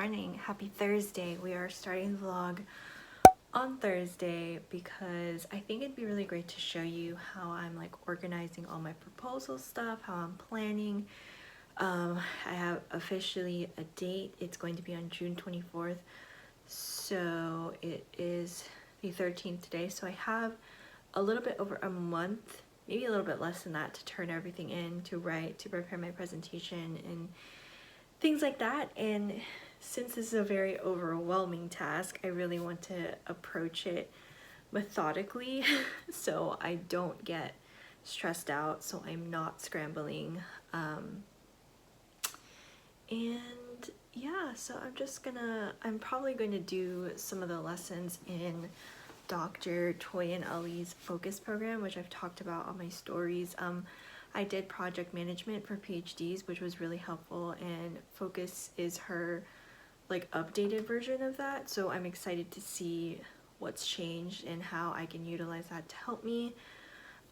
morning. Happy Thursday. We are starting the vlog on Thursday because I think it'd be really great to show you how I'm like organizing all my proposal stuff, how I'm planning. I have officially a date. It's going to be on June 24th. So it is the 13th today. So I have a little bit over a month, maybe a little bit less than that, to turn everything in, to write, to prepare my presentation and things like that. And since this is a very overwhelming task, I really want to approach it methodically so I don't get stressed out, so I'm not scrambling. And yeah, so I'm probably going to do some of the lessons in Dr. Toyin Ali's focus program, which I've talked about on my stories. I did project management for PhDs, which was really helpful, and focus is her like updated version of that. So I'm excited to see what's changed and how I can utilize that to help me.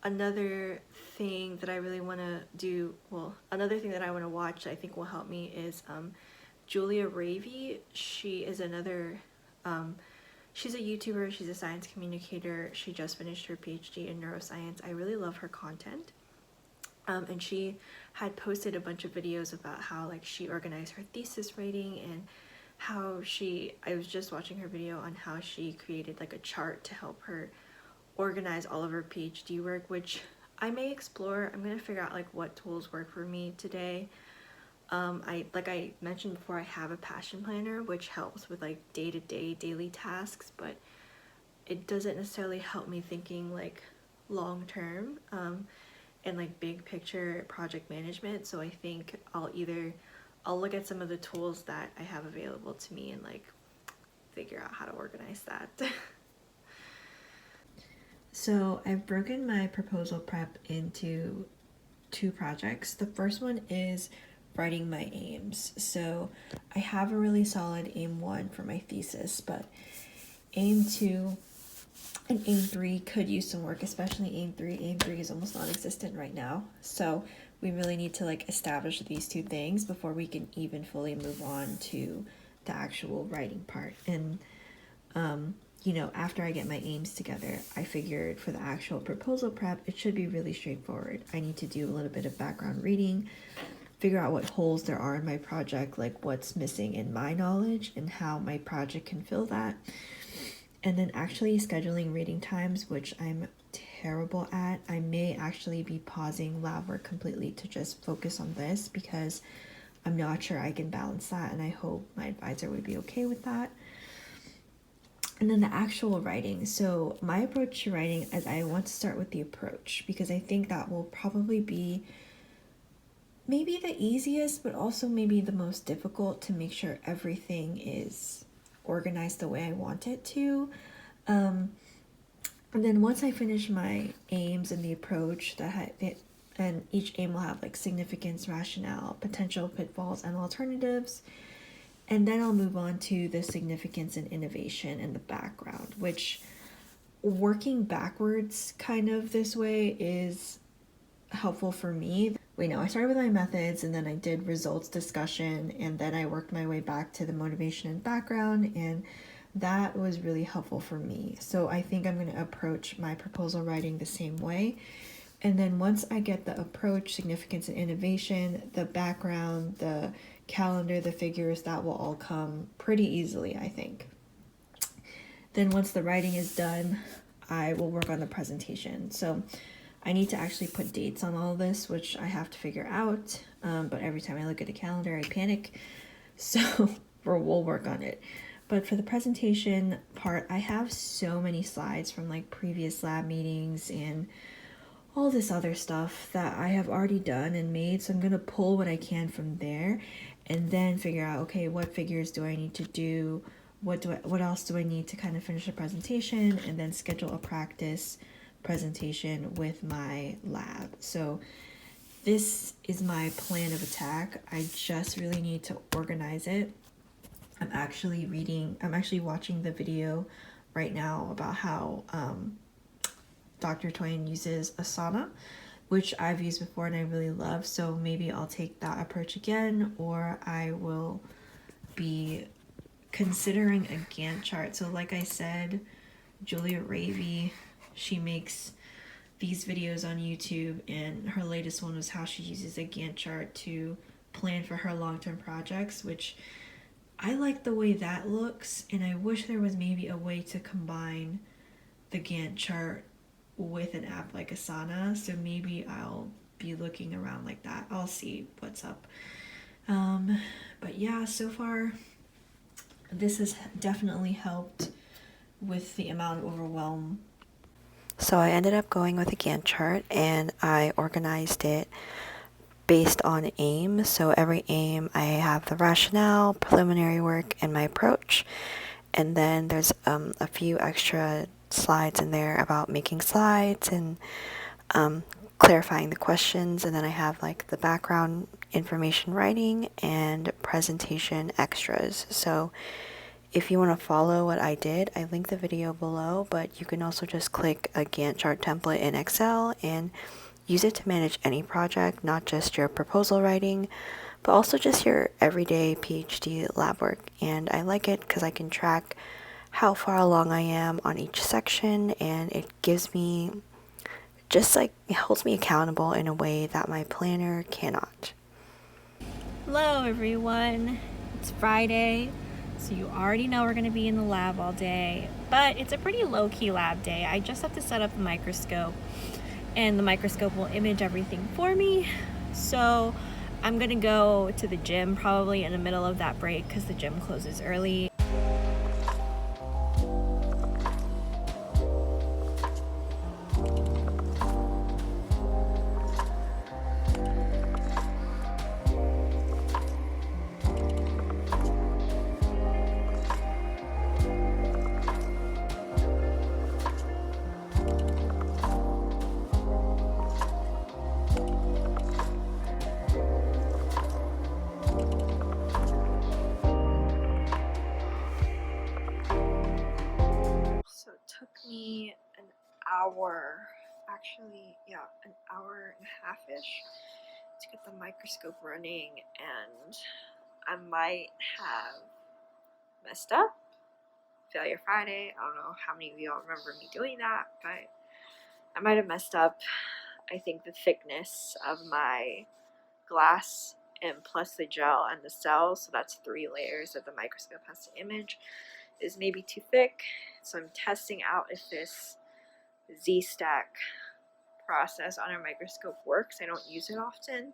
Another thing that I really want to do, another thing that I want to watch that I think will help me is Julia Ravey. She is another, she's a YouTuber, she's a science communicator. She just finished her PhD in neuroscience. I really love her content. And she had posted a bunch of videos about how like she organized her thesis writing and how I was just watching her video on how she created like a chart to help her organize all of her PhD work, which I may explore. I'm gonna figure out like what tools work for me today. Like I mentioned before, I have a passion planner which helps with like day-to-day daily tasks, but it doesn't necessarily help me thinking like long term and like big picture project management. So I think I'll look at some of the tools that I have available to me and like figure out how to organize that. So I've broken my proposal prep into two projects. The first one is writing my aims. So I have a really solid aim 1 for my thesis, but aim 2 and aim 3 could use some work, especially aim 3. Aim 3 is almost non-existent right now. So we really need to like establish these two things before we can even fully move on to the actual writing part. And you know, after I get my aims together, I figured for the actual proposal prep, it should be really straightforward. I need to do a little bit of background reading, figure out what holes there are in my project, like what's missing in my knowledge and how my project can fill that. And then actually scheduling reading times, which I'm terrible at. I may actually be pausing lab work completely to just focus on this because I'm not sure I can balance that, and I hope my advisor would be okay with that. And then the actual writing. So my approach to writing is I want to start with the approach because I think that will probably be maybe the easiest, but also maybe the most difficult to make sure everything is organized the way I want it to. And then once I finish my aims and the approach and each aim will have like significance, rationale, potential pitfalls, and alternatives. And then I'll move on to the significance and innovation and the background, which working backwards kind of this way is helpful for me. I started with my methods and then I did results discussion and then I worked my way back to the motivation and background, and that was really helpful for me. So I think I'm going to approach my proposal writing the same way. And then once I get the approach, significance and innovation, the background, the calendar, the figures, that will all come pretty easily, I think. Then once the writing is done, I will work on the presentation. So I need to actually put dates on all of this, which I have to figure out. But every time I look at a calendar, I panic. So we'll work on it. But for the presentation part, I have so many slides from like previous lab meetings and all this other stuff that I have already done and made. So I'm going to pull what I can from there and then figure out, okay, what figures do I need to do? What else do I need to kind of finish the presentation, and then schedule a practice presentation with my lab. So this is my plan of attack. I just really need to organize it. I'm actually watching the video right now about how Dr. Toyin uses Asana, which I've used before and I really love. So maybe I'll take that approach again, or I will be considering a Gantt chart. So like I said, Julia Ravy, she makes these videos on YouTube, and her latest one was how she uses a Gantt chart to plan for her long-term projects, which I like the way that looks, and I wish there was maybe a way to combine the Gantt chart with an app like Asana. So maybe I'll be looking around like that. I'll see what's up. But yeah, so far this has definitely helped with the amount of overwhelm. So I ended up going with a Gantt chart, and I organized it based on aim. So every aim, I have the rationale, preliminary work, and my approach. And then there's a few extra slides in there about making slides and clarifying the questions. And then I have like the background information writing and presentation extras. So if you want to follow what I did, I link the video below, but you can also just click a Gantt chart template in Excel and use it to manage any project, not just your proposal writing, but also just your everyday PhD lab work. And I like it because I can track how far along I am on each section, and it gives me just like, it holds me accountable in a way that my planner cannot. Hello everyone, it's Friday, so you already know we're going to be in the lab all day, but it's a pretty low-key lab day. I just have to set up the microscope, and the microscope will image everything for me. So I'm going to go to the gym probably in the middle of that break because the gym closes early. Took me an hour, actually, yeah, an hour and a half-ish to get the microscope running, and I might have messed up. Failure Friday, I don't know how many of y'all remember me doing that, but I might have messed up. I think the thickness of my glass and plus the gel and the cells, so that's 3 layers that the microscope has to image, is maybe too thick. So I'm testing out if this Z-stack process on a microscope works. I don't use it often,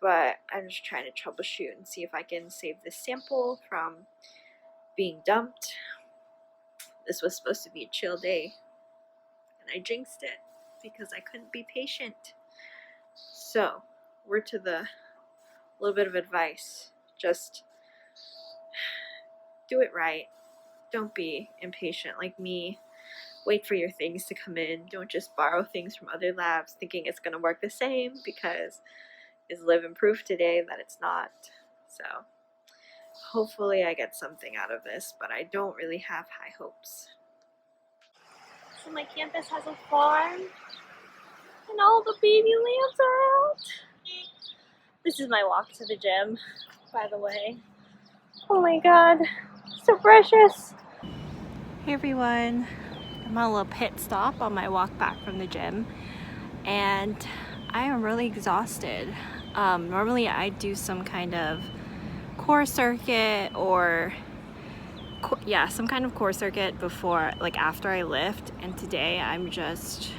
but I'm just trying to troubleshoot and see if I can save this sample from being dumped. This was supposed to be a chill day, and I jinxed it because I couldn't be patient. So, word to the little bit of advice, just do it right. Don't be impatient like me. Wait for your things to come in. Don't just borrow things from other labs thinking it's going to work the same, because it's living proof today that it's not. So hopefully I get something out of this, but I don't really have high hopes. So my campus has a farm, and all the baby lambs are out. This is my walk to the gym, by the way. Oh my god, so precious. Hey everyone, I'm on a little pit stop on my walk back from the gym, and I am really exhausted. Normally I do some kind of core circuit or some kind of core circuit before, like after I lift, and today I'm just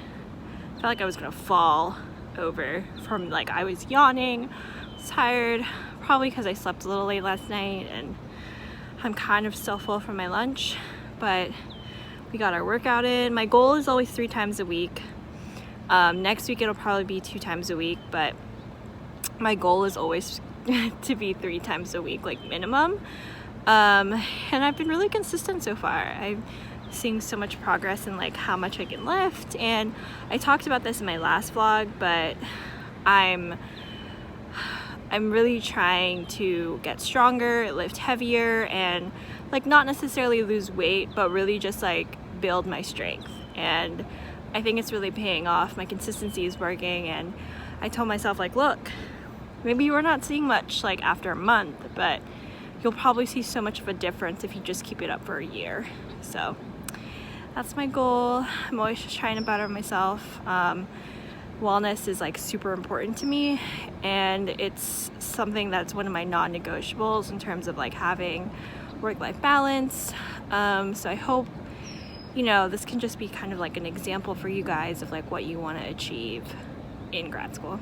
felt like I was gonna fall over from, like, I was yawning, tired, probably because I slept a little late last night, and I'm kind of still full from my lunch, but we got our workout in. My goal is always 3 times a week. Next week it'll probably be 2 times a week, but my goal is always to be 3 times a week, like minimum. And I've been really consistent so far. I'm seeing so much progress in like how much I can lift, and I talked about this in my last vlog, but I'm really trying to get stronger, lift heavier, and like not necessarily lose weight, but really just like build my strength. And I think it's really paying off. My consistency is working, and I told myself, like, look, maybe we're not seeing much like after a month, but you'll probably see so much of a difference if you just keep it up for a year. So that's my goal. I'm always just trying to better myself. Wellness is like super important to me, and it's something that's one of my non-negotiables in terms of like having work-life balance. So I hope, you know, this can just be kind of like an example for you guys of like what you want to achieve in grad school.